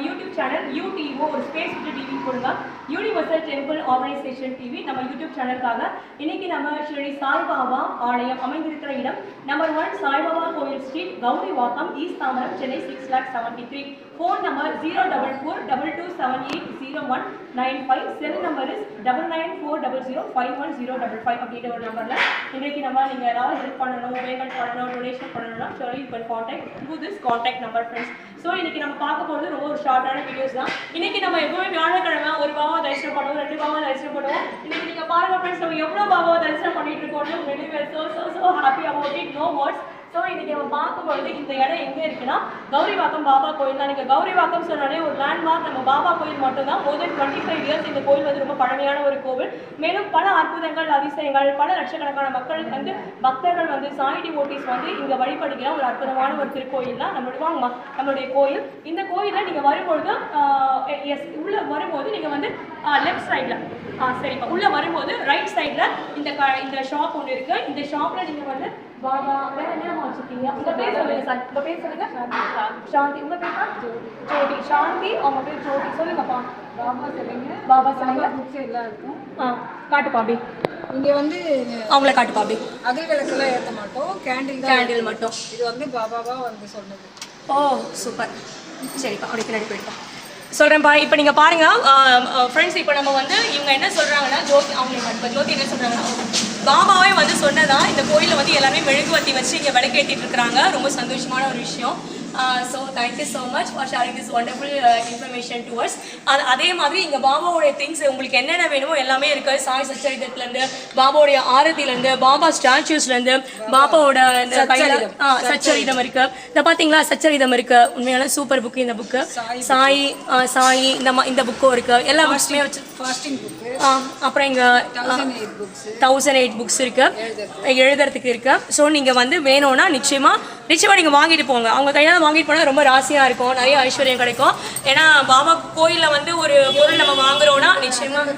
YouTube channel UTO ஒரு space விட்டு TV போடுங்க யூனிவர்சல் டெம்பிள் ஆர்கனைசேஷன் டிவி நம்ம யூடியூப் சேனலுக்காக இன்னைக்கு நம்ம ஸ்ரீ சாய்பாபா ஆலயம் அமைந்திருக்கிற இடம் நம்பர் 1 சாய்பாபா கோயில் street Gowrivakkam east Tambaram Chennai 6,73,000 phone number 044-2278-0195 cell number is 9940051055 அப்படின்ற ஒரு நம்பர்ல இன்னைக்கு நம்ம நீங்க ஏதாவது ஹெல்ப் பண்ணணும் பேமெண்ட் பண்ணணும் டொனேஷன் பண்ணணும்னா சொல்லி you can contact through this contact number friends. So இன்னைக்கு நம்ம பார்க்க போகிறது ரொம்ப ஒரு ஷார்ட்டான வீடியோஸ் தான். இன்னைக்கு நம்ம எப்பவுமே வியாழக்கிழமை ஒரு பாபா தரிசனம் பண்ணுவோம், 2 பாபா தரிசனம் பண்ணுவோம். இன்னைக்கு நீங்க பாருங்க ஃப்ரெண்ட்ஸ் நம்ம எவ்வளோ பாபாவை தரிசனம் பண்ணிட்டு இருக்கோம். Very well so happy about it, no words. So இன்றைக்கி நம்ம பார்க்கும்பொழுது இந்த இடம் எங்கே இருக்குன்னா கௌரிவாக்கம் பாபா கோயில் தான். நீங்கள் கௌரிவாக்கம் சொன்னாலே ஒரு லேண்ட்மார்க் நம்ம பாபா கோயில் மட்டும்தான். more than 25 years இந்த கோயில் வந்து ரொம்ப பழமையான ஒரு கோவில். மேலும் பல அற்புதங்கள் அதிசயங்கள் பல லட்சக்கணக்கான மக்கள் வந்து பக்தர்கள் வந்து சாய் டிவோட்டீஸ் வந்து இங்கே வழிபடுகிற ஒரு அற்புதமான ஒரு திருக்கோயில் தான் நம்மளுடைய கோயில். இந்த கோயிலில் நீங்கள் வரும்பொழுது உள்ளே வரும்போது நீங்கள் வந்து லெஃப்ட் சைடில் சரிப்பா உள்ளே வரும்போது ரைட் சைடில் இந்த ஷாப் ஒன்று இருக்குது. இந்த ஷாப்பில் நீங்கள் வந்து பாபா வேற என்ன வச்சிருக்கீங்க? உங்க பேர் சொல்லுங்க சார். உங்க பேர் சொல்லுங்க. சாந்தி. உங்க பேர் ஜோதி. சாந்தி அவங்க பேர் ஜோதி. சொல்லுங்கப்பா. பாபா சொல்லுங்க. பாபா சொல்லுங்க. புக்ஸ் எல்லாம் இருக்கும். காட்டு பாபி. இங்க வந்து அவங்கள காட்டு பாபி. அகல் விளக்கெல்லாம் ஏற்ற மாட்டோம், கேண்டில் மட்டும். இது வந்து பாபாவா வந்து சொன்னது. ஓ சூப்பர். சரிப்பா அப்படி பின்னாடி போயிட்டோம் சொல்கிறேன்ப்பா. இப்போ நீங்கள் பாருங்கள் ஃப்ரெண்ட்ஸ், இப்போ நம்ம வந்து இவங்க என்ன சொல்கிறாங்கன்னா ஜோதி அவங்க ஜோதி என்ன சொல்கிறாங்கன்னா பாபாவே வந்து சொன்னதான் இந்த கோயிலில் வந்து எல்லாருமே மெழுகுவத்தி வச்சு இங்கே விளக்கேற்றிட்டு இருக்கிறாங்க. ரொம்ப சந்தோஷமான ஒரு விஷயம். So thank you so much for sharing this wonderful information to us. அதே மாதிரி இங்கே பாபாவோடைய திங்ஸ் உங்களுக்கு என்னென்ன வேணுமோ எல்லாமே இருக்குது. சாய் சச்சரிதத்துலேருந்து பாபாவுடைய ஆரத்திலேருந்து பாபா ஸ்டாச்சூஸ்லேருந்து பாபாவோட இந்த சச்சரிதம் இருக்குது. இந்த பார்த்தீங்களா சச்சரிதம் இருக்குது. உண்மையான சூப்பர் புக்கு இந்த புக்கு. சாய் இந்த புக்கும் இருக்குது. எல்லா புக்ஸுமே வச்சு அப்புறம் இங்கே 1008 புக்ஸ் இருக்குது எழுதுறதுக்கு இருக்குது. ஸோ நீங்கள் வந்து வேணும்னா நிச்சயமாக நீங்கள் வாங்கிட்டு போங்க. அவங்க கையால் வாங்கிட்டு போனால் ரொம்ப ராசியாக இருக்கும், நிறைய ஐஸ்வர்யம் கிடைக்கும். ஏன்னா பாபா கோயிலில் வந்து ஒரு பொருள் நம்ம வாங்குறோம்னா நிச்சயமாக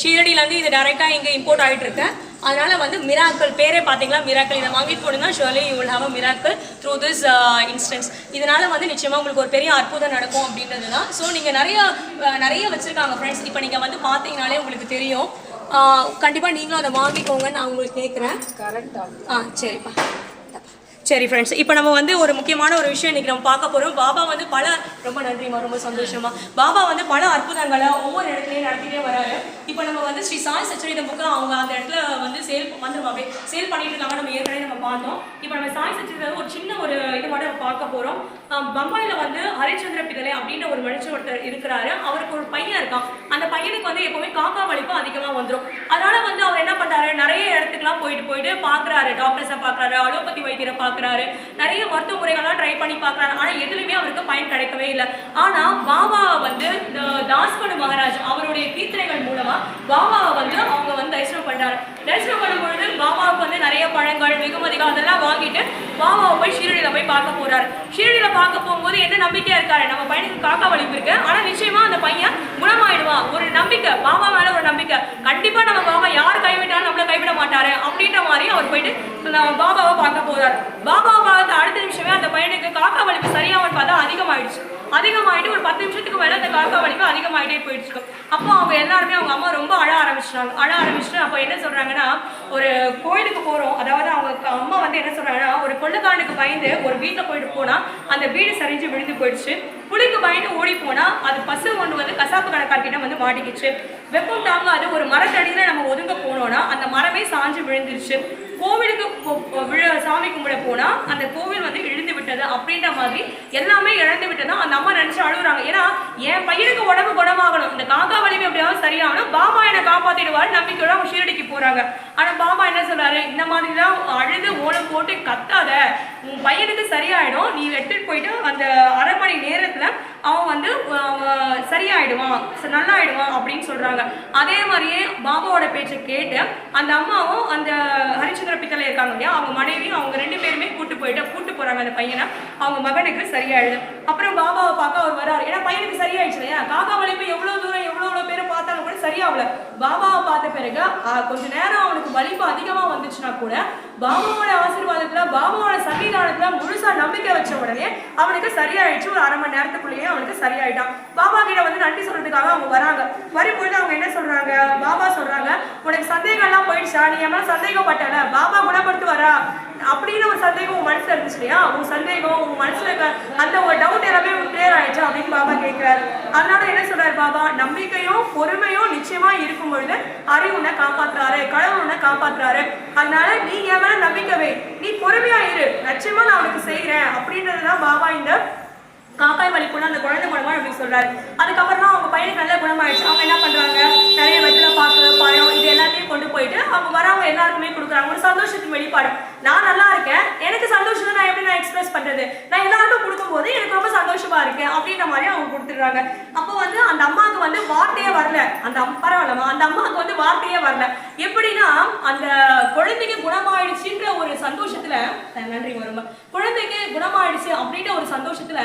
ஷீரடியிலேருந்து இது டைரெக்டாக இங்கே இம்போர்ட் ஆகிட்டு இருக்கு. அதனால வந்து மிராக்கள் பேரே பார்த்தீங்களா மிராக்கள். இதை வாங்கிட்டு போனீங்கன்னா surely you will have a miracle through this instance. இதனால வந்து நிச்சயமாக உங்களுக்கு ஒரு பெரிய அற்புதம் நடக்கும் அப்படின்றது தான். ஸோ நீங்கள் நிறைய வச்சுருக்காங்க ஃப்ரெண்ட்ஸ். இப்போ நீங்கள் வந்து பார்த்தீங்கனாலே உங்களுக்கு தெரியும். கண்டிப்பாக நீங்களும் அதை வாங்கிக்கோங்கன்னு நான் உங்களுக்கு கேட்குறேன். கரெக்டாக சரிப்பா. சரி ஃப்ரெண்ட்ஸ், இப்போ நம்ம வந்து ஒரு முக்கியமான ஒரு விஷயம் இன்றைக்கி நம்ம பார்க்க போகிறோம். பாபா வந்து ரொம்ப நன்றிமா, ரொம்ப சந்தோஷமா. பாபா வந்து பல அற்புதங்களை ஒவ்வொரு இடத்துலையும் நடத்திட்டே வராரு. இப்போ நம்ம வந்து ஸ்ரீ சாய் சச்சரிதம் புக்கு அவங்க அந்த இடத்துல வந்து சேல் பண்ணிட்டு இருக்காங்க. நம்ம ஏற்கனவே நம்ம பார்த்தோம். இப்போ நம்ம சாய் சச்சரிதம் ஒரு சின்ன ஒரு இது மட்டும் நம்ம பார்க்க போகிறோம். பம்பாயில் வந்து ஹரிச்சந்திர பிதலே அப்படின்ற ஒரு மனுஷன் ஒருத்தர் இருக்கிறாரு. அவருக்கு ஒரு பையன் இருக்கான். அந்த பையனுக்கு வந்து எப்பவுமே காக்கா வலிப்பு அதிகமாக வந்துடும். அதனால வந்து அவர் என்ன பண்ணுறாரு, நிறைய இடத்துக்குலாம் போயிட்டு பார்க்குறாரு. டாக்டர்ஸை பார்க்குறாரு, அலோபதி வைத்தியரை பார்க்குறாரு, நிறைய மருத்துவ முறைகள்லாம் ட்ரை பண்ணி பார்க்குறாரு. ஆனால் எதுலையுமே அவருக்கு பயன் கிடைக்கவே இல்லை. ஆனால் பாபாவை வந்து இந்த தாஸ்கனு மகாராஜ் அவருடைய கீர்த்தனைகள் மூலமாக பாபாவை வந்து அவங்க வந்து தரிசனம் பண்ணுறாரு. தரிசனம் பண்ணும்பொழுது பாபாவுக்கு வந்து நிறைய பழங்கள் வெகுமதிகள் அதெல்லாம் வாங்கிட்டு பாபாவை போய் ஷீரடியில் போய் பார்க்க போகிறாரு. ஷீரடியில் பார்க்க போகும்போது என்ன நம்பிக்கையாக இருக்காரு, நம்ம பையனுக்கு காக்கா வலிப்பு இருக்கு, ஆனால் நிச்சயமாக அந்த பையன் குணமாயிடுவான். ஒரு நம்பிக்கை, பாபா மேலே ஒரு நம்பிக்கை. கண்டிப்பாக நம்ம பாபா யார் கைவிட்டாலும் நம்மளை கைவிட மாட்டாரு அப்படின்ற மாதிரி அவர் போயிட்டு பாபாவை பார்க்க போகிறார். பாபாவை பார்த்த அடுத்த நிமிஷமே அந்த பையனுக்கு காக்கா வலிப்பு சரியாகன்னு பார்த்தா அதிகமாயிட்டு ஒரு 10 நிமிஷத்துக்கு மேலே அந்த காக்கா வலிப்பு அதிகமாகிட்டே போயிடுச்சு. அப்போ அவங்க எல்லாருமே அவங்க அம்மா ரொம்ப அழ ஆரம்பிச்சிட்டு அப்போ என்ன சொல்கிறாங்கன்னா, ஒரு கோயிலுக்கு போகிறோம், அதாவது அவங்க அம்மா வந்து என்ன சொல்கிறாங்கன்னா, ஒரு கொள்ளைக்காரனுக்கு பயந்து ஒரு வீட்டில் போயிட்டு போனால் அந்த வீடு சரிஞ்சு விழுந்து போயிடுச்சு. புளிக்கு பயந்து ஓடி போனால் அது பசு ஒன்று வந்து கசாப்பு கடைக்காரர்கிட்ட வந்து மாட்டிக்கிச்சு. வெப்பம் தாங்க அது ஒரு மரத்தடியில் நம்ம ஒதுங்க போனோம்னா அந்த மரமே சாஞ்சு விழுந்துருச்சு. கோவிலுக்கு சாமி கும்பிட போனால் அந்த கோவில் வந்து இழுந்து விட்டது அப்படின்ற மாதிரி எல்லாமே இழந்து விட்டதா அந்த அம்மா நினச்சி அழுகுறாங்க. ஏன்னா என் பையனுக்கு உடம்பு குணமாகணும், இந்த காக்கா வலிமை எப்படியாவது சரியாகணும், பாபா என்னை காப்பாற்றிடுவார் நம்பிக்கையோட அவங்க ஷீரடிக்கு போகிறாங்க. ஆனால் பாபா என்ன சொல்கிறாரு, இந்த மாதிரிலாம் அழுது ஓலம் போட்டு கத்தாத, உன் பையனுக்கு சரியாயிடும், நீ எடுத்துகிட்டு போயிட்டு அந்த 1/2 மணி நேரத்தில் அவன் வந்து சரியாயிடுவான், நல்லாயிடுவான் அப்படின்னு சொல்கிறாங்க. அதே மாதிரியே பாபாவோட பேச்சை கேட்டு அந்த அம்மாவும் அந்த ஹரிச்சந்திர பித்தளை இருக்காங்க இல்லையா, அவங்க மனைவியும் அவங்க 2 பேருமே கூட்டு போகிறாங்க அந்த பையனை. அவங்க மகனுக்கு சரியாயிடுது. அப்புறம் பாபாவை பார்க்க அவர் வராரு. ஏன்னா பையனுக்கு சரியாயிடுச்சு இல்லையா, காக்கா வலிப்பு எவ்வளோ தூரம் எவ்வளோ பேரை பார்த்தா வச்சாலும் கூட சரியாகல. பாபாவை பார்த்த பிறகு கொஞ்ச நேரம் அவனுக்கு வலிப்பு அதிகமா வந்துச்சுன்னா கூட பாபாவோட ஆசீர்வாதத்துல பாபாவோட சன்னிதானத்துல முழுசா நம்பிக்கை வச்ச உடனே அவனுக்கு சரியாயிடுச்சு. ஒரு அரை மணி நேரத்துக்குள்ளேயே அவனுக்கு சரியாயிட்டான். பாபா கிட்ட வந்து நன்றி சொல்றதுக்காக அவங்க வராங்க. வரும்பொழுது அவங்க என்ன சொல்றாங்க, பாபா சொல்றாங்க, உனக்கு சந்தேகம் எல்லாம் போயிடுச்சா, நீ எல்லாம் சந்தேகப்பட்டல, பாபா குணப்படுத்துவாரா அப்படின்னு ஒரு சந்தேகம் உன் மனசுல இருந்துச்சு இல்லையா, உன் சந்தேகம் உன் மனசுல இருக்க அந்த ஒரு டவுட் எல்லாமே கிளியர் ஆயிடுச்சா அப்படின்னு பாபா கேட்கிறாரு. அதனால என்ன சொல்றாரு பாபா, நம்பிக்கையும் பொறுமையும் நிச்சயமா இருக்கும் பொழுது அறிவு உன்னை காப்பாத்துறாரு, கடவுள் உன்னை காப்பாத்துறாரு. அதனால நீ என் மேல நம்பிக்கை வை, நீ பொறுமையா இரு, நிச்சயமா நான் உனக்கு செய்யறேன் அப்படின்றதுதான் பாபா இந்த காக்காய் வலிப்புனா அந்த குழந்தை குணமா அப்படின்னு சொல்றாரு. அதுக்கப்புறம் அவங்க பையனுக்கு நல்ல குணமாயிடுச்சு. அவங்க என்ன பண்றாங்க, நிறைய வெத்தலை பாக்கு பழம் இது எல்லாத்தையும் கொண்டு போயிட்டு அவங்க வரவங்க எல்லாருக்குமே கொடுக்குறாங்க. ஒரு சந்தோஷத்தின் வெளிப்பாடு, நான் நல்லா இருக்கேன், எனக்கு சந்தோஷம் நான் எப்படி நான் எக்ஸ்பிரஸ் பண்றது, நான் எல்லாருக்கும் கொடுக்கும்போது எனக்கு ரொம்ப சந்தோஷமா இருக்கேன் அப்படின்ற மாதிரி அவங்க கொடுத்துடுறாங்க. அப்போ வந்து அந்த அம்மாவுக்கு வந்து வார்த்தையே வரல. அந்த பரவாயில்லமா, அந்த அம்மாவுக்கு வந்து வார்த்தையே வரல. எப்படின்னா அந்த குழந்தைக்கு குணமாயிடுச்சுன்ற ஒரு சந்தோஷத்துல, நன்றி வருமா, குழந்தைக்கு குணமாயிடுச்சு அப்படின்ற ஒரு சந்தோஷத்துல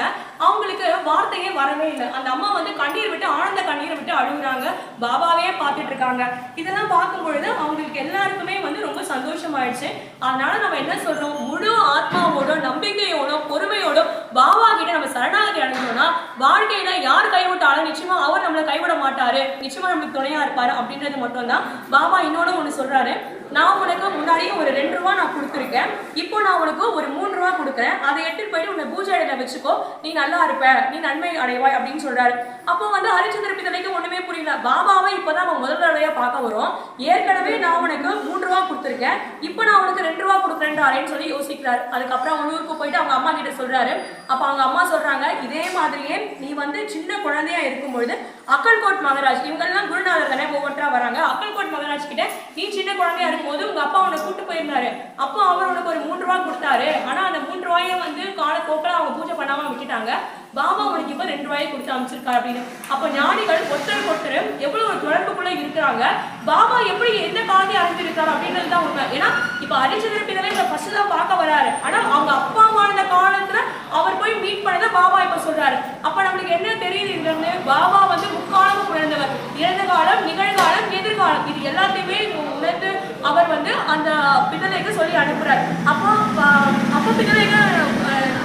அவங்களுக்கு வார்த்தையே வரவே இல்லை. அந்த அம்மா வந்து கண்ணீர் விட்டு ஆனந்த கண்ணீரை விட்டு அழுகுறாங்க, பாபாவே பார்த்துட்டு இருக்காங்க. இதெல்லாம் பார்க்கும் பொழுது அவங்களுக்கு எல்லாருக்குமே வந்து ரொம்ப சந்தோஷமாயிடுச்சு. அதனால நம்ம என்ன சொல்றோம், முழு ஆத்மாவோட நம்பிக்கையோட பொறுமையோட பாபா கிட்ட நம்ம சரணாகதி அடைஞ்சோம்னா வாழ்க்கையில யார் கைவிட்டாலும் நிச்சயமா அவர் நம்மளை கைவிட மாட்டாரு, நிச்சயமா நம்மளுக்கு துணையா இருப்பாரு அப்படின்றது மட்டும் தான். பாபா இன்னொன்னு ஒண்ணு சொல்றாரு, நான் உனக்கு முன்னாடியே ஒரு 2 ரூபா நான் கொடுத்துருக்கேன், இப்போ நான் உனக்கு ஒரு 3 ரூபா கொடுக்குறேன், அதை எடுத்துட்டு போயிட்டு உன்னை பூஜை அடையில வச்சுக்கோ, நீ நல்லா இருப்ப, நீ நன்மை அடைவாய் அப்படின்னு சொல்றாரு. அப்போ வந்து ஹரிச்சந்திர பித்தளைக்கு ஒண்ணுமே புரியல. பாபாவை இப்பதான் நம்ம முதல் தடவையா பார்க்க வரோம், ஏற்கனவே நான் உனக்கு 3 ரூபா கொடுத்துருக்கேன், இப்போ நான் உனக்கு 2 ரூபா கொடுக்குறேன்னு சொல்லி யோசிக்கிறாரு. அதுக்கப்புறம் அவங்க ஊருக்கு போயிட்டு அவங்க அம்மா கிட்ட சொல்றாரு. அப்ப அவங்க அம்மா சொல்றாங்க, இதே மாதிரியே நீ வந்து சின்ன குழந்தையா இருக்கும் பொழுது அக்கல்கோட் மகாராஜ், இவங்க எல்லாம் குருநாதர் தானே ஒவ்வொன்றா வராங்க, அக்கல்கோட் மகாராஜ் கிட்ட நீ சின்ன குழந்தையா போது உங்க அப்பா உன்னை கூட்டு போயிருந்தாரு, அப்போ அவர் உனக்கு ஒரு 3 ரூபா கொடுத்தாரு, ஆனா அந்த 3 ரூபாயை வந்து காலப்போக்கில் அவங்க பூஜை பண்ணாம விட்டுட்டாங்க, பாபா உனக்கு இப்ப 2 ரூபாயை கொடுத்து அமைச்சிருக்காரு அப்படின்னு. அப்ப ஞானிகள் ஒருத்தர் எவ்வளவு ஒரு தொடர்புக்குள்ள இருக்கிறாங்க, பாபா எப்படி எந்த காலத்தையும் அறிஞ்சிருக்காரு அப்படின்றதுதான் உண்மை. ஏன்னா இப்ப ஹரிச்சந்திர பிதளை இந்த ஃபர்ஸ்ட் தான் பார்க்க வராரு, ஆனா அவங்க அப்பா வாழ்ந்த காலத்துல அவர் போய் மீட் பண்ணத பாபா இப்ப சொல்றாரு. அப்ப நம்மளுக்கு என்ன தெரியுது, இருந்து பாபா வந்து முக்காலமும் உணர்ந்தவர், இறந்த காலம், நிகழ்காலம், எதிர்காலம் இது எல்லாத்தையுமே உணர்ந்து அவர் வந்து அந்த பிதளைக்கு சொல்லி அனுப்புறாரு. அப்போ பிதளைக்கு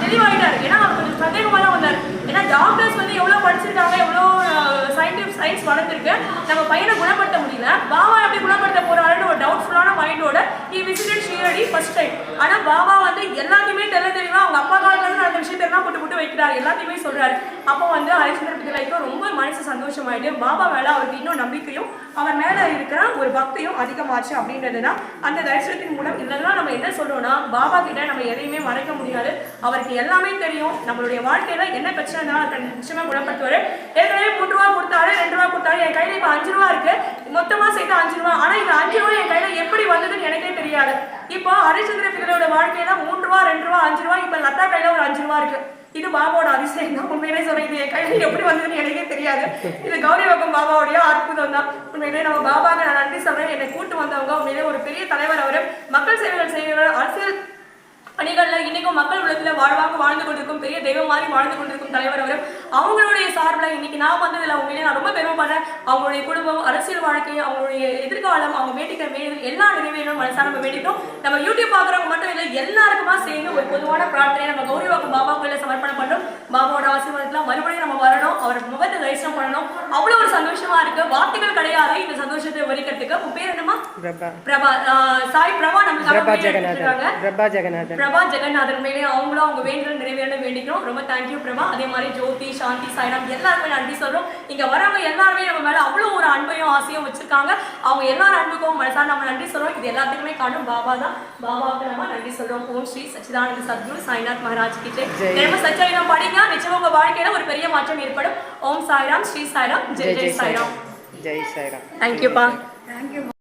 தெளிவாயிட்டாரு. ஏன்னா அவர் கொஞ்சம் சந்தேகமா தான் வந்தார். ஏன்னா டாக்டர்ஸ் வந்து எவ்வளவு படிச்சிருக்காங்க, எவ்வளவு சயின்ஸ் வளர்ந்துருக்கு, நம்ம பையனை குணப்படுத்த முடியல, பாபா எப்படி குணப்படுத்த போறாருன்னு ஒரு டவுட்ஃபுல்லான மைண்டோட he visited Shirdi first time. ஆனா பாபா வந்து எல்லாத்தையுமே தெரியுமா அவங்க அப்பா காலத்துல நடந்த விஷயத்தெல்லாம் போட்டு வைக்கிறாரு, எல்லாத்தையுமே சொல்றாரு. அப்போ வந்து ஹரிச்சந்திர பிதளைக்கு ரொம்ப மனசு சந்தோஷமாயிட்டு பாபா மேல அவருக்கு இன்னும் நம்பிக்கையும் அவர் மேல இருக்கிற ஒரு பக்தியும் அதிகமாச்சு அப்படின்றதுதான் அந்த தரிசனத்தின் மூலம். இதெல்லாம் நம்ம என்ன சொல்றோம்னா, பாபா கிட்ட நம்ம எதையுமே மறைக்க முடியாது, அவருக்கு எல்லாமே தெரியும். நம்மளுடைய வாழ்க்கையில என்ன பிரச்சனை இருந்தாலும் நிச்சயமா குணப்படுத்துவாரு. ஏற்கனவே 3 ரூபா கொடுத்தாரு, 2 ரூபா கொடுத்தாரு, என் கையில இப்ப 5 ரூபா இருக்கு, மொத்தமா சேர்த்து 5 ரூபா. ஆனா இந்த 5 ரூபா என் கையில எப்படி வந்ததுன்னு எனக்கே தெரியாது. இப்போ ஹரிச்சந்திர பிதளையோட வாழ்க்கையில 3 ரூபா, 2 ரூபா, 5 ரூபா, இப்ப லதா கையில ஒரு 5 ரூபா இருக்கு. இது பாபாவோட அதிசயம் தான். உண்மையிலே சொல்றேன், இது என் கையில எப்படி வந்ததுன்னு எனக்கே தெரியாது. இது கௌரிவக்கம் பாபாவுடைய அற்புதம் தான். உண்மையிலே நம்ம பாபாவுக்கு நான் நன்றி சொல்றேன். என்னை கூட்டு வந்தவங்க உண்மையிலே ஒரு பெரிய தலைவர். அவரு மக்கள் சேவைகள் செய்கிறவர், அரசியல் பணிகள்ல இன்னைக்கும் மக்கள் உலகத்துல வாழ்வாங்க வாழ்ந்து கொண்டிருக்கும் பெரிய தெய்வம் மாதிரி வாழ்ந்து கொண்டிருக்கும் தலைவர் அவர். அவங்களுடைய சார்பில் இன்னைக்கு நான் வந்ததுல உண்மையிலே நான் ரொம்ப பெருமைப்படுறேன். அவங்களுடைய குடும்பம், அரசியல் வாழ்க்கை, அவங்களுடைய எதிர்காலம், அவங்க வேண்டிக்கிற வேண்டுதல் எல்லா நிறைவேறும் மனசார நம்ம வேண்டிட்டோம். நம்ம யூடியூப் பாக்குறவங்க மட்டும் இல்லை, எல்லாருக்குமா சேர்ந்து ஒரு பொதுவான பிரார்த்தனை நம்ம கௌரிவாக்கம் பாபா கோயில சமர்ப்பணம் பண்றோம். பாபாவோட ஆசீர்வாதத்துல மறுபடியும் நம்ம வரணும், அவருக்கு முகத்தை தரிசனம் பண்ணணும். அவ்வளவு ஒரு சந்தோஷமா இருக்கு, வார்த்தைகள் கிடையாது இந்த சந்தோஷத்தை விவரிக்கிறதுக்கு. உங்க பேர் என்னமா? பிரபா. சாய் பிரபா. நம்ம பிரபா ஜெகநாதன் மேலே அவங்களும் அவங்க வேண்டுதல் நிறைவேறணும் வேண்டிக்கிறோம். ரொம்ப தேங்க்யூ பிரபா. அதே மாதிரி ஜோதி, சாந்தி, சாய்ராம் எல்லாருமே நன்றி சொல்றோம். இங்க வரவங்க எல்லாருமே நம்ம மேல அவ்வளவு ஒரு அன்பையும் ஆசையும் வச்சிருக்காங்க. அவங்க எல்லாரும் அன்புக்கும் மனசார நம்ம நன்றி சொல்றோம். இது எல்லாத்துக்குமே காணும் பாபா தான். பாபாவுக்கு நம்ம நன்றி சொல்றோம். ஓம் ஸ்ரீ சச்சிதானந்த சத்குரு சாய்நாத் மகாராஜ் கி ஜெய். நம்ம சச்சரிதம் படிங்க, நிச்சயமா உங்க வாழ்க்கையில ஒரு பெரிய மாற்றம் ஏற்படும். ஓம் சாய்ராம், ஸ்ரீ சாய்ராம், ஜெய் ஜெய் சாய்ராம். ஜெய் சாய்ராம். தேங்க்யூ பா. தேங்க்யூ.